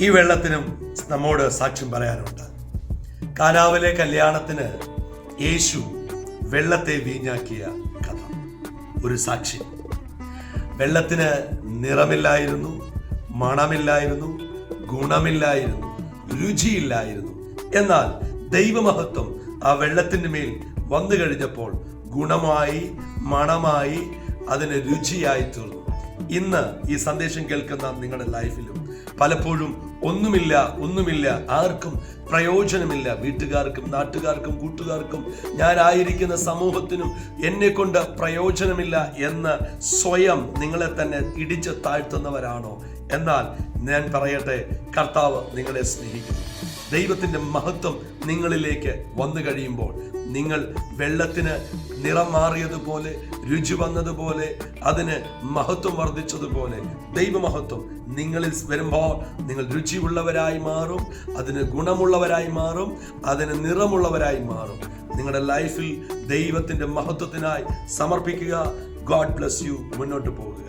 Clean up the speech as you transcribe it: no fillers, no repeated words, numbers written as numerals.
ഈ വെള്ളത്തിനും നമ്മോട് സാക്ഷ്യം പറയാനുണ്ട്. കാനാവിലെ കല്യാണത്തിന് യേശു വെള്ളത്തെ വീഞ്ഞാക്കിയ കഥ ഒരു സാക്ഷി. വെള്ളത്തിന് നിറമില്ലായിരുന്നു, മണമില്ലായിരുന്നു, ഗുണമില്ലായിരുന്നു, രുചിയില്ലായിരുന്നു. എന്നാൽ ദൈവമഹത്വം ആ വെള്ളത്തിൻ്റെ മേൽ വന്നു കഴിഞ്ഞപ്പോൾ ഗുണമായി, മണമായി, അതിന് രുചിയായി തീർന്നു. ഇന്ന് ഈ സന്ദേശം കേൾക്കുന്ന നിങ്ങളുടെ ലൈഫിലും പലപ്പോഴും ഒന്നുമില്ല, ആർക്കും പ്രയോജനമില്ല, വീട്ടുകാർക്കും, നാട്ടുകാർക്കും, കൂട്ടുകാർക്കും, ഞാനായിരിക്കുന്ന സമൂഹത്തിനും എന്നെ കൊണ്ട് പ്രയോജനമില്ല എന്ന് സ്വയം നിങ്ങളെ തന്നെ ഇടിച്ച് താഴ്ത്തുന്നവരാണോ? എന്നാൽ ഞാൻ പറയട്ടെ, കർത്താവ് നിങ്ങളെ സ്നേഹിക്കുന്നു. ദൈവത്തിൻ്റെ മഹത്വം നിങ്ങളിലേക്ക് വന്നു കഴിയുമ്പോൾ നിങ്ങൾ വെള്ളത്തിന് നിറം മാറിയതുപോലെ, രുചി വന്നതുപോലെ, അതിന് മഹത്വം വർദ്ധിച്ചതുപോലെ ദൈവമഹത്വം നിങ്ങളിൽ വരുമ്പോൾ നിങ്ങൾ രുചിയുള്ളവരായി മാറും, അതിന് ഗുണമുള്ളവരായി മാറും, അതിന് നിറമുള്ളവരായി മാറും. നിങ്ങളുടെ ലൈഫിൽ ദൈവത്തിൻ്റെ മഹത്വത്തിനായി സമർപ്പിക്കുക. God bless you. മുന്നോട്ട് പോകുക.